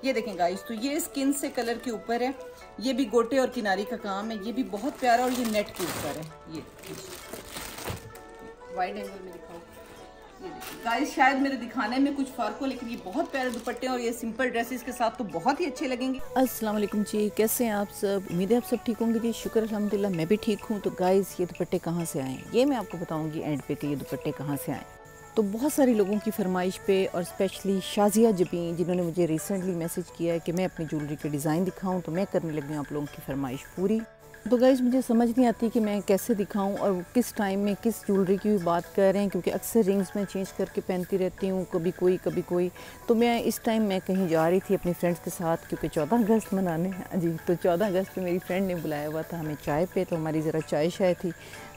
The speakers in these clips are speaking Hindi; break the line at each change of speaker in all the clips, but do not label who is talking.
ये देखें गाइस, तो ये स्किन से कलर के ऊपर है, ये भी गोटे और किनारी का काम है, ये भी बहुत प्यारा और ये नेट के ऊपर है। ये वाइड एंगल में दिखाओ, ये देखिए गाइस, शायद मेरे दिखाने में कुछ फर्क हो, लेकिन ये बहुत प्यारे दुपट्टे और ये सिंपल ड्रेसेस के साथ तो बहुत ही अच्छे लगेंगे।
अस्सलाम वालेकुम जी, कैसे हैं आप सब? उम्मीद है आप सब ठीक होंगे जी। शुक्र अल्हम्दुलिल्लाह, मैं भी ठीक हूँ। तो गाइस, ये दुपट्टे कहाँ से आए ये मैं आपको बताऊँगी एंड पे कि ये दुपट्टे कहाँ से आए। तो बहुत सारे लोगों की फरमाइश पे और स्पेशली शाजिया जबीन, जिन्होंने मुझे रिसेंटली मैसेज किया है कि मैं अपनी ज्वेलरी के डिज़ाइन दिखाऊँ, तो मैं करने लगी हूँ आप लोगों की फरमाइश पूरी। तो गाइस, मुझे समझ नहीं आती कि मैं कैसे दिखाऊं और किस टाइम में किस ज्वेलरी की भी बात कर रहे हैं, क्योंकि अक्सर रिंग्स में चेंज करके पहनती रहती हूँ, कभी कोई। तो मैं इस टाइम मैं कहीं जा रही थी अपनी फ्रेंड्स के साथ, क्योंकि 14 अगस्त मनाने जी। तो 14 अगस्त पे मेरी फ्रेंड ने बुलाया हुआ था हमें चाय पे, तो हमारी ज़रा चाय शाय थी।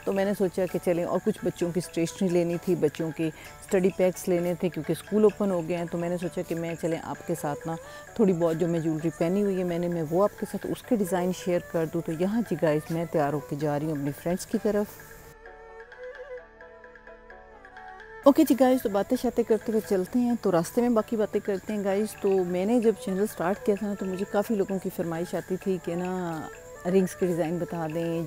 तो मैंने सोचा कि चलें, और कुछ बच्चों की स्टेशनरी लेनी थी, बच्चों के स्टडी पैक्स लेने थे, क्योंकि स्कूल ओपन हो गए हैं। तो मैंने सोचा कि मैं चलें आपके साथ ना थोड़ी बहुत जो मैं ज्वेलरी पहनी हुई है मैं वो आपके साथ उसके डिज़ाइन शेयर कर दूँ। तो यहाँ जी गाइस, मैं तैयार होकर जा रही हूँ अपनी फ्रेंड्स की तरफ। ओके जी गाइस, तो बातें शातें करते हुए चलते हैं, तो रास्ते में बाकी बातें करते हैं गाइस। तो मैंने जब चैनल स्टार्ट किया था ना, तो मुझे काफ़ी लोगों की फरमाइश आती थी कि ना रिंग्स के डिज़ाइन बता दें।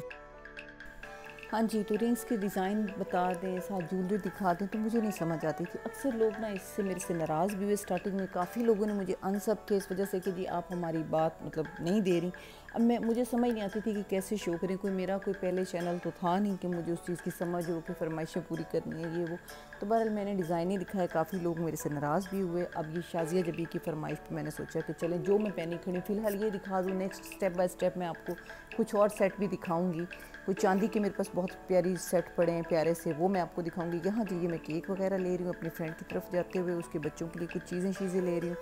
हाँ जी, तो रिंग्स के डिज़ाइन बता दें, साथ ज्वेलरी दिखा दें। तो मुझे नहीं समझ आती थी। अक्सर लोग ना इससे मेरे से नाराज़ भी हुए। स्टार्टिंग में काफ़ी लोगों ने मुझे अनसब थे इस वजह से कि जी आप हमारी बात मतलब नहीं दे रही। अब मुझे समझ नहीं आती थी कि कैसे शो करें। मेरा कोई पहले चैनल तो था नहीं कि मुझे उस चीज़ की समझ हो कि फरमाइशें पूरी करनी है ये वो। तो बहरहाल मैंने डिज़ाइन ही दिखाया, काफ़ी लोग मेरे से नाराज़ भी हुए। अब ये शाजिया जबी की फरमाइश पर मैंने सोचा कि चलें जो मैं पहनी खड़ी फ़िलहाल ये दिखा दूँ। नेक्स्ट स्टेप बाय स्टेप मैं आपको कुछ और सेट भी दिखाऊँगी। कुछ चांदी के मेरे पास बहुत प्यारी सेट पड़े हैं प्यारे से, वो मैं आपको दिखाऊंगी। यहाँ जी, ये मैं केक वगैरह ले रही हूँ अपनी फ्रेंड की तरफ जाते हुए, उसके बच्चों के लिए कुछ चीज़ें ले रही हूँ।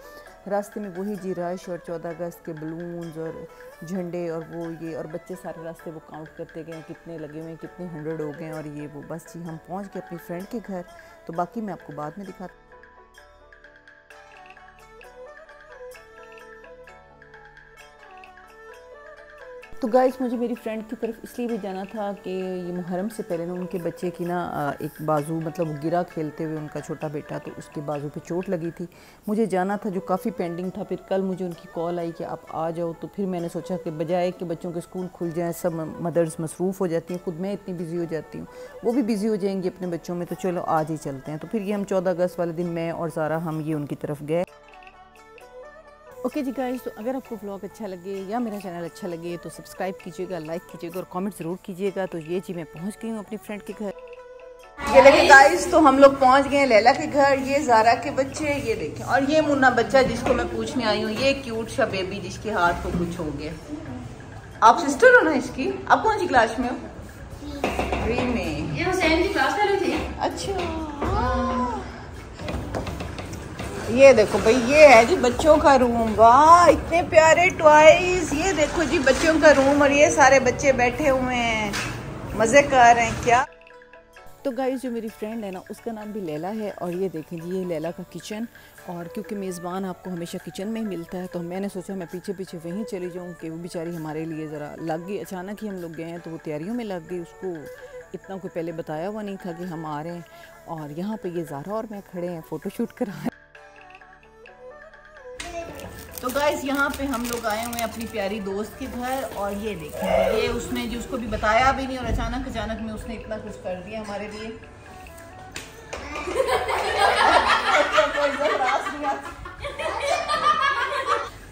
रास्ते में वही जी रश और 14 अगस्त के बलून्स और झंडे और वो ये, और बच्चे सारे रास्ते वो काउंट करते गए कितने लगे हुए हैं, कितने 100 हो गए और ये वो। बस जी, हम पहुँच गए अपनी फ्रेंड के घर। तो बाकी मैं आपको बाद में दिखाती। तो गाइस, मुझे मेरी फ्रेंड की तरफ इसलिए भी जाना था कि ये मुहर्रम से पहले ना उनके बच्चे की ना एक बाजू मतलब गिरा खेलते हुए, उनका छोटा बेटा, तो उसके बाजू पे चोट लगी थी। मुझे जाना था जो काफ़ी पेंडिंग था। फिर कल मुझे उनकी कॉल आई कि आप आ जाओ। तो फिर मैंने सोचा कि बजाय कि बच्चों के स्कूल खुल जाएँ, सब मदर्स मसरूफ़ हो जाती हैं, खुद मैं इतनी बिज़ी हो जाती हूँ, वो भी बिज़ी हो जाएंगी अपने बच्चों में, तो चलो आज ही चलते हैं। तो फिर ये हम 14 अगस्त वाले दिन मैं और सारा हम ये उनकी तरफ गए। ओके जी गाइस, तो अगर आपको व्लॉग अच्छा लगे या मेरा चैनल अच्छा लगे तो सब्सक्राइब कीजिएगा, लाइक कीजिएगा और कमेंट ज़रूर कीजिएगा। तो ये जी, मैं पहुंच गई हूँ अपनी फ्रेंड के घर।
ये देखें गाइस, तो हम लोग पहुंच गए लैला के घर। ये जारा के बच्चे, ये देखें, और ये मुन्ना बच्चा जिसको मैं पूछने आई हूँ, ये क्यूट सा बेबी जिसके हाथ को कुछ हो गया। आप सिस्टर हो ना इसकी? आप कौन सी क्लास में हो? 3 में।
ये हुसैन की क्लास कर रही थी।
अच्छा, ये देखो भाई, ये है जी बच्चों का रूम। वाह, इतने प्यारे टॉयज। ये देखो जी बच्चों का रूम, और ये सारे बच्चे बैठे हुए हैं, मजे कर रहे हैं क्या।
तो गाइस, जो मेरी फ्रेंड है ना, उसका नाम भी लैला है। और ये देखें जी, ये लैला का किचन। और क्योंकि मेज़बान आपको हमेशा किचन में ही मिलता है, तो मैंने सोचा मैं पीछे पीछे वहीं चली जाऊँ कि वो बेचारी हमारे लिए ज़रा लग गई। अचानक ही हम लोग गए हैं तो वो तैयारियों में लग गई, उसको इतना कोई पहले बताया हुआ नहीं था कि हम आ रहे हैं। और यहाँ पर ये ज़ारा और मैं खड़े हैं, फ़ोटोशूट करा रहे हैं।
तो गाइस, यहाँ पे हम लोग आए हुए हैं अपनी प्यारी दोस्त के घर। और ये देखें, ये उसने जो उसको भी बताया भी नहीं, और अचानक में उसने इतना कुछ कर दिया हमारे लिए।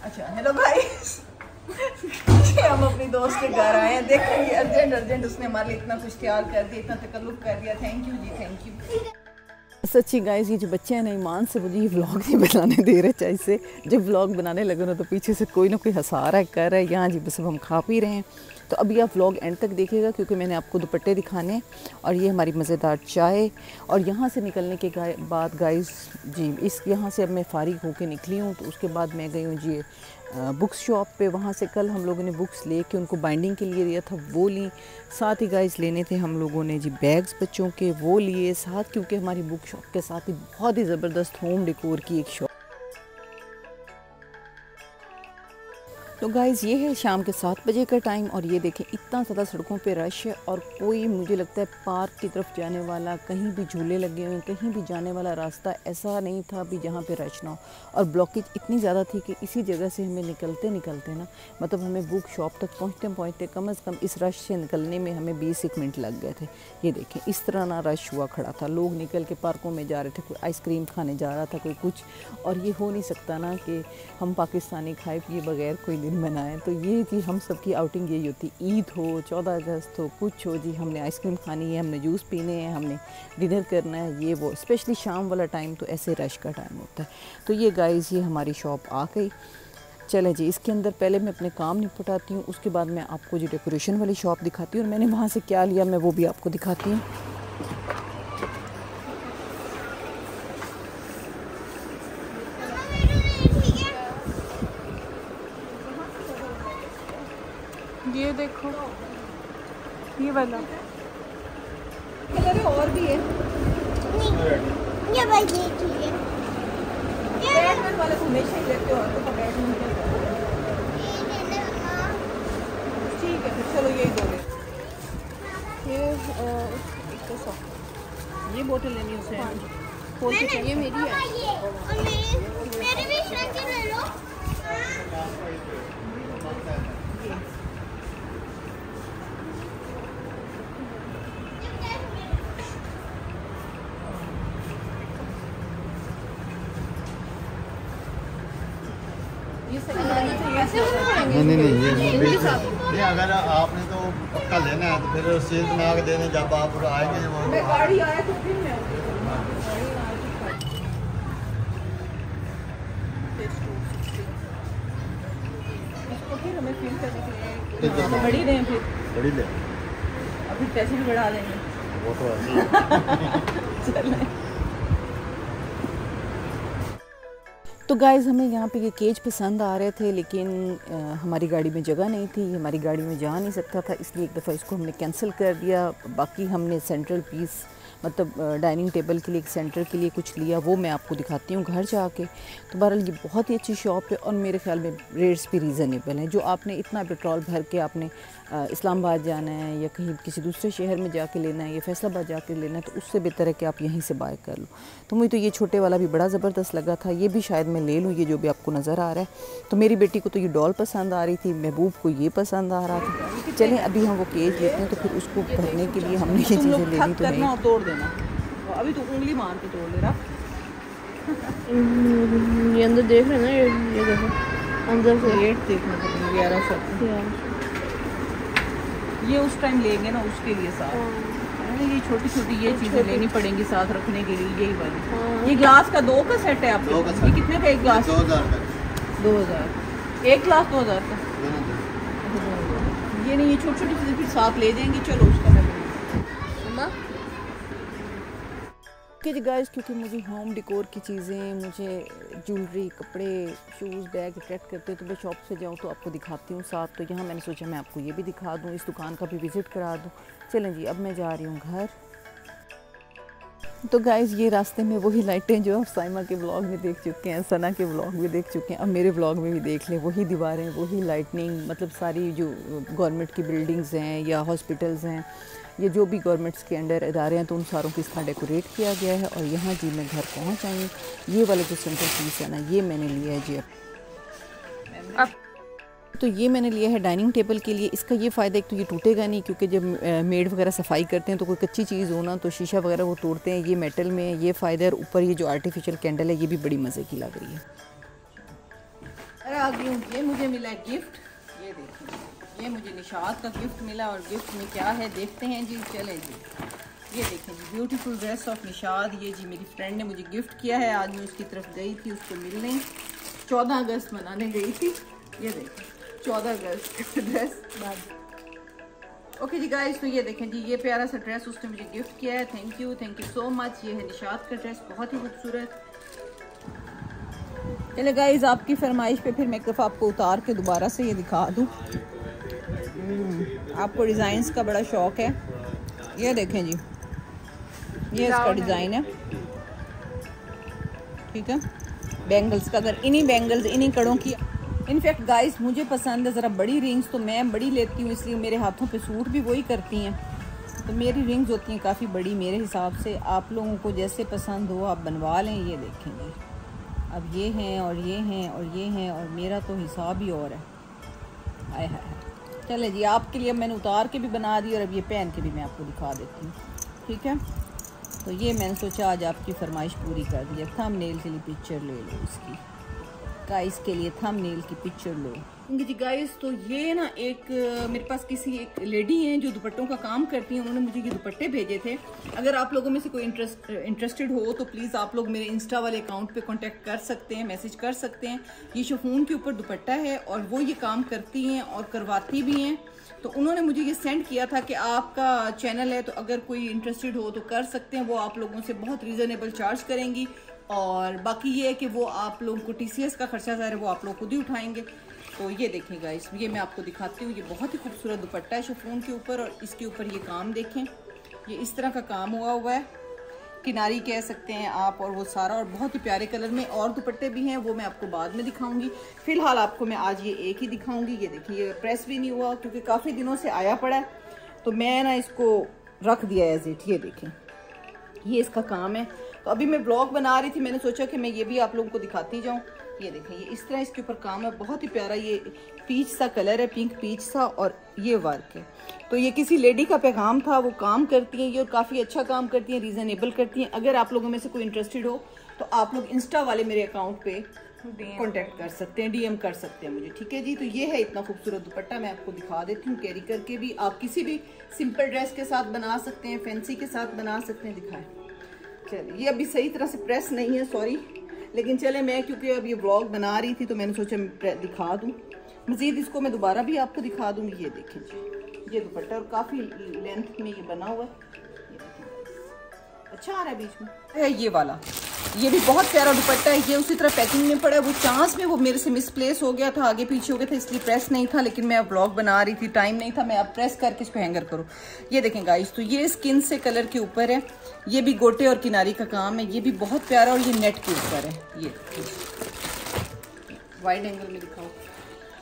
अच्छा, हेलो गाइस, हम अपनी दोस्त के घर आए हैं। देखेंगे अर्जेंट उसने हमारे लिए इतना कुछ ख्याल कर दिया, इतना तकल्लुफ़ कर दिया। थैंक यू जी, थैंक यू।
सच्ची गाइस, ये जो बच्चे हैं ना, ईमान से मुझे ये व्लॉग नहीं बनाने दे रहे। चाहे से जब व्लॉग बनाने लगे ना, तो पीछे से कोई ना कोई हंसा रहा है, कर रहा है। यहाँ जी बस हम खा पी रहे हैं। तो अभी आप व्लॉग एंड तक देखिएगा, क्योंकि मैंने आपको दुपट्टे दिखाने हैं और ये हमारी मज़ेदार चाय। और यहाँ से निकलने के बाद गाइस जी, इस यहाँ से अब मैं फ़ारिग होके निकली हूँ। तो उसके बाद मैं गई हूँ जी बुक्स शॉप पे। वहाँ से कल हम लोगों ने बुक्स लेके उनको बाइंडिंग के लिए दिया था, वो ली। साथ ही गाइस लेने थे हम लोगों ने जी बैग्स बच्चों के, वो लिए साथ, क्योंकि हमारी बुक शॉप के साथ ही बहुत ही ज़बरदस्त होम डेकोर की एक शॉप। तो गाइज़ ये है शाम के 7 बजे का टाइम और ये देखें इतना ज़्यादा सड़कों पे रश है और कोई मुझे लगता है पार्क की तरफ जाने वाला, कहीं भी झूले लगे हुए, कहीं भी जाने वाला रास्ता ऐसा नहीं था भी जहाँ पे रश ना हो। और ब्लॉकेज इतनी ज़्यादा थी कि इसी जगह से हमें निकलते ना मतलब हमें बुक शॉप तक पहुँचते कम से कम इस रश से निकलने में हमें 20 मिनट लग गए थे। ये देखें इस तरह ना रश हुआ खड़ा था, लोग निकल के पार्कों में जा रहे थे, कोई आइसक्रीम खाने जा रहा था, कोई कुछ। और ये हो नहीं सकता ना कि हम पाकिस्तानी खाए पिए बगैर कोई दिन मनाएं। तो ये जी हम सबकी आउटिंग यही होती, ईद हो, 14 अगस्त हो, कुछ हो जी, हमने आइसक्रीम खानी है, हमने जूस पीने हैं, हमने डिनर करना है, ये वो। स्पेशली शाम वाला टाइम तो ऐसे रश का टाइम होता है। तो ये गाइस ये हमारी शॉप आ गई। चले जी इसके अंदर पहले मैं अपने काम निपटाती हूँ, उसके बाद मैं आपको जो डेकोरेशन वाली शॉप दिखाती हूँ और मैंने वहाँ से क्या लिया मैं वो भी आपको दिखाती हूँ।
ये देखो ये वाला कलर है और भी है।
ये भाई ये ठीक है।
बैटमैन वाले को हमेशा ही लेते हो तो बैटमैन ठीक है फिर चलो यही दो ले। ये 100 ये बोतल लेनी उसे खोल के चाहिए मेरी है
और मेरे भी शंकर ले लो।
नहीं ये अगर आपने तो पक्का लेना है तो फिर रसीद बना के देने जब आप आएंगे वो
मैं गाड़ी आया तो फिर मैं इसको फिर हमें फिल करने के लिए बड़ी दें फिर
बड़ी ले
अभी पैसे भी बढ़ा देंगे
वो तो ऐसे
चलें।
तो गाइज़ हमें यहाँ पे ये केज पसंद आ रहे थे लेकिन हमारी गाड़ी में जगह नहीं थी, हमारी गाड़ी में जा नहीं सकता था, इसलिए एक दफ़ा इसको हमने कैंसिल कर दिया। बाकी हमने सेंट्रल पीस मतलब डाइनिंग टेबल के लिए एक सेंटर के लिए कुछ लिया, वो मैं आपको दिखाती हूँ घर जाके। तो बहरहाल ये बहुत ही अच्छी शॉप है और मेरे ख्याल में रेट्स भी रीज़नेबल हैं। जो आपने इतना पेट्रोल भर के आपने इस्लामाबाद जाना है या कहीं किसी दूसरे शहर में जाके लेना है या फैसलाबाद जाके लेना है तो उससे बेहतर है कि आप यहीं से बाय कर लो। तो मुझे तो ये छोटे वाला भी बड़ा ज़बरदस्त लगा था, ये भी शायद मैं ले लूँ, ये जो भी आपको नज़र आ रहा है। तो मेरी बेटी को तो ये डॉल पसंद आ रही थी, महबूब को ये पसंद आ रहा था। चलें अभी हम वो केज लेते हैं तो फिर उसको भरने के लिए हमने ये चीज़ें लेनी तो नहीं।
तोड़ देना अभी तो उंगली मार के तोड़ दे रहा।
ये अंदर देख रहे हैं ना, ये देखो अंदर से
रेट देखना पड़ेगा 1100। ये उस टाइम लेंगे ना उसके लिए साथ ये छोटी छोटी ये चीज़ें लेनी पड़ेंगी साथ रखने के लिए। यही वाली ये ग्लास का 2 का सेट है आपके? ये कितने का एक ग्लास? 2000 एक ग्लास 2000 का। ये नहीं ये छोटी छोटी चीज़ें फिर साथ ले जाएंगे। चलो उसका
ओके जी गाइस, क्योंकि मुझे होम डेकोर की चीज़ें, मुझे ज्वेलरी, कपड़े, शूज़, बैग अट्रैक्ट करते हैं तो मैं शॉप से जाऊँ तो आपको दिखाती हूँ साथ। तो यहाँ मैंने सोचा मैं आपको ये भी दिखा दूँ, इस दुकान का भी विज़िट करा दूँ। चलें जी अब मैं जा रही हूँ घर। तो गाइस ये रास्ते में वही लाइटें जो आप साइमा के व्लॉग में देख चुके हैं, सना के व्लॉग में देख चुके हैं, अब मेरे व्लॉग में भी देख लें। वही दीवारें, वही लाइटनिंग, मतलब सारी जो गवर्नमेंट की बिल्डिंग्स हैं या हॉस्पिटल्स हैं, ये जो भी गवर्नमेंट्स के अंडर इदारे हैं तो उन सारों को इस तरह डेकोरेट किया गया है। और यहाँ जी मैं घर पहुँच आई हूँ। ये वाला जो सेंटर पीस है ना ये मैंने लिया है जी अब। तो ये मैंने लिया है डाइनिंग टेबल के लिए। इसका ये फ़ायदा एक तो ये टूटेगा नहीं, क्योंकि जब मेड वगैरह सफाई करते हैं तो कोई कच्ची चीज़ हो ना तो शीशा वगैरह वो तोड़ते हैं। ये मेटल में ये फ़ायदा है। और ऊपर ये जो आर्टिफिशियल कैंडल है ये भी बड़ी मज़े की लग रही है।
अरे आ गई हूँ। ये मुझे मिला गिफ्ट, ये देखिए ये मुझे निशात का गिफ्ट मिला। और गिफ्ट में क्या है देखते हैं जी। चले जी ये देखें जी ब्यूटीफुल ड्रेस ऑफ निशात। ये जी मेरी फ्रेंड ने मुझे गिफ्ट किया है। आज मैं उसकी तरफ गई थी उसको मिलने, 14 अगस्त मनाने गई थी। ये देखें 14 अगस्त ड्रेस बाद। ओके जी गाइस, तो ये देखें जी ये प्यारा सा ड्रेस उसने मुझे गिफ्ट किया है। Thank you so much. ये है निशात का ड्रेस, बहुत ही खूबसूरत। चले गाइस आपकी फरमाइश पे फिर मैं एक दफ़ा आपको उतार के दोबारा से ये दिखा दूँ। आपको डिज़ाइंस का बड़ा शौक है। ये देखें जी ये इसका डिज़ाइन है, ठीक है। बैंगल्स का, अगर इन्हीं बैंगल्स इन्हीं कड़ों की
इनफैक्ट गाइस मुझे पसंद है ज़रा बड़ी रिंग्स, तो मैं बड़ी लेती हूँ, इसलिए मेरे हाथों पे सूट भी वही करती हैं। तो मेरी रिंग्स होती हैं काफ़ी बड़ी मेरे हिसाब से। आप लोगों को जैसे पसंद हो आप बनवा लें। ये देखेंगे अब ये हैं और ये हैं और ये हैं, और मेरा तो हिसाब ही और है। हाय हाय। चले जी, आपके लिए मैंने उतार के भी बना दी और अब ये पहन के भी मैं आपको दिखा देती हूँ। ठीक है, तो ये मैंने सोचा आज आपकी फरमाइश पूरी कर दी। थंबनेल के लिए पिक्चर ले लो इसकी, गाइस के लिए थंबनेल की पिक्चर लो जी गाइस। तो ये ना एक मेरे पास किसी एक लेडी हैं जो दुपट्टों का काम करती हैं, उन्होंने मुझे ये दुपट्टे भेजे थे। अगर आप लोगों में से कोई इंटरेस्टेड हो तो प्लीज़ आप लोग मेरे इंस्टा वाले अकाउंट पे कांटेक्ट कर सकते हैं, मैसेज कर सकते हैं। ये शिफॉन के ऊपर दुपट्टा है और वो ये काम करती हैं और करवाती भी हैं। तो उन्होंने मुझे ये सेंड किया था कि आपका चैनल है तो अगर कोई इंटरेस्टेड हो तो कर सकते हैं। वो आप लोगों से बहुत रीज़नेबल चार्ज करेंगी, और बाकी ये है कि वो आप लोगों को TCS का खर्चा ज़ाहिर है वो आप लोग खुद ही उठाएंगे। तो ये देखें गाइस, ये मैं आपको दिखाती हूँ। ये बहुत ही खूबसूरत दुपट्टा है शिफॉन के ऊपर, और इसके ऊपर ये काम देखें, ये इस तरह का काम हुआ है, किनारी कह सकते हैं आप, और वो सारा, और बहुत ही प्यारे कलर में। और दुपट्टे भी हैं, वो मैं आपको बाद में दिखाऊंगी। फिलहाल आपको मैं आज ये एक ही दिखाऊंगी। ये देखिए, ये प्रेस भी नहीं हुआ क्योंकि काफ़ी दिनों से आया पड़ा है, तो मैं ना इसको रख दिया एज इट। ये देखें, ये इसका काम है। तो अभी मैं ब्लॉग बना रही थी, मैंने सोचा कि मैं ये भी आप लोगों को दिखाती जाऊँ। ये देखें, ये इस तरह इसके ऊपर काम है, बहुत ही प्यारा। ये पीच सा कलर है, पिंक पीच सा, और ये वर्क है। तो ये किसी लेडी का पैगाम था, वो काम करती हैं ये, और काफ़ी अच्छा काम करती हैं, रीज़नेबल करती हैं। अगर आप लोगों में से कोई इंटरेस्टेड हो तो आप लोग इंस्टा वाले मेरे अकाउंट पे कॉन्टेक्ट कर सकते हैं, DM कर सकते हैं मुझे। ठीक है जी, तो ये है इतना खूबसूरत दुपट्टा, मैं आपको दिखा देती हूँ कैरी करके भी। आप किसी भी सिंपल ड्रेस के साथ बना सकते हैं, फैंसी के साथ बना सकते हैं। दिखाएं, चलिए, ये अभी सही तरह से प्रेस नहीं है, सॉरी, लेकिन चले मैं क्योंकि अब ये व्लॉग बना रही थी तो मैंने सोचा दिखा दूँ। मज़ीद इसको मैं दोबारा भी आपको दिखा दूँगी। ये देखें जी, ये दुपट्टा और काफ़ी लेंथ में ये बना हुआ है। अच्छा आ रहा है बीच में ये वाला, ये भी बहुत प्यारा दुपट्टा है। ये उसी तरह पैकिंग में पड़ा है। वो चांस में वो मेरे से मिसप्लेस हो गया था, आगे पीछे हो गया था, इसलिए प्रेस नहीं था। लेकिन मैं अब व्लॉग बना रही थी, टाइम नहीं था, मैं अब प्रेस करके इसको हैंगर करूँ। ये देखें गाइस, तो ये स्किन से कलर के ऊपर है, ये भी गोटे और किनारी का काम है, ये भी बहुत प्यारा, और ये नेट के ऊपर है। ये वाइड एंगल में दिखाओ।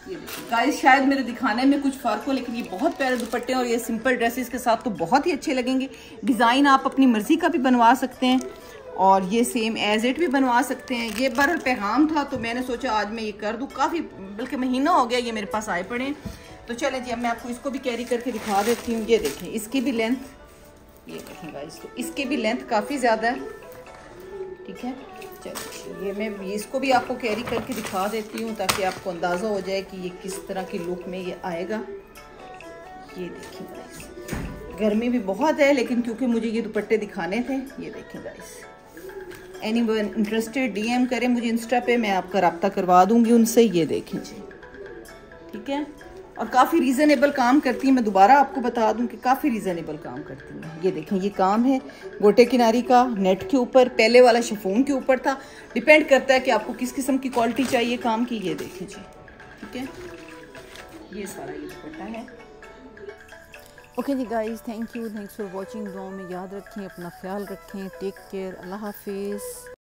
ये देखिए गाइस, शायद मेरे दिखाने में कुछ फ़र्क हो, लेकिन ये बहुत प्यारे दुपट्टे हैं, और ये सिंपल ड्रेसेस के साथ तो बहुत ही अच्छे लगेंगे। डिज़ाइन आप अपनी मर्ज़ी का भी बनवा सकते हैं, और ये सेम एज इट भी बनवा सकते हैं। ये बहरहाल पैगाम था तो मैंने सोचा आज मैं ये कर दूँ। काफ़ी बल्कि महीना हो गया ये मेरे पास आए पड़े। तो चलें जी, अब मैं आपको इसको भी कैरी करके दिखा देती हूँ। ये देखें, इसकी भी लेंथ, ये देखें गाइस, तो इसकी भी लेंथ काफ़ी ज़्यादा है। ठीक है, चलिए ये मैं इसको भी आपको कैरी करके दिखा देती हूँ ताकि आपको अंदाज़ा हो जाए कि ये किस तरह की लुक में ये आएगा। ये देखिए गाइस, गर्मी भी बहुत है, लेकिन क्योंकि मुझे ये दुपट्टे दिखाने थे। ये देखें गाइस, एनीवन इंटरेस्टेड DM करें मुझे इंस्टा पे, मैं आपका रब्ता करवा दूंगी उनसे। ये देखें जी, ठीक है, और काफ़ी रीज़नेबल काम करती है। मैं दोबारा आपको बता दूं कि काफ़ी रीज़नेबल काम करती है। ये देखें, ये काम है गोटे किनारी का, नेट के ऊपर, पहले वाला शिफॉन के ऊपर था। डिपेंड करता है कि आपको किस किस्म की क्वालिटी चाहिए काम की। ये देखें जी, ठीक है, ये सारा ये दुपट्टा है। ओके जी गाइस, थैंक्स फॉर वॉचिंग। दुआ में याद रखें, अपना ख्याल रखें, टेक केयर, अल्लाह हाफिज़।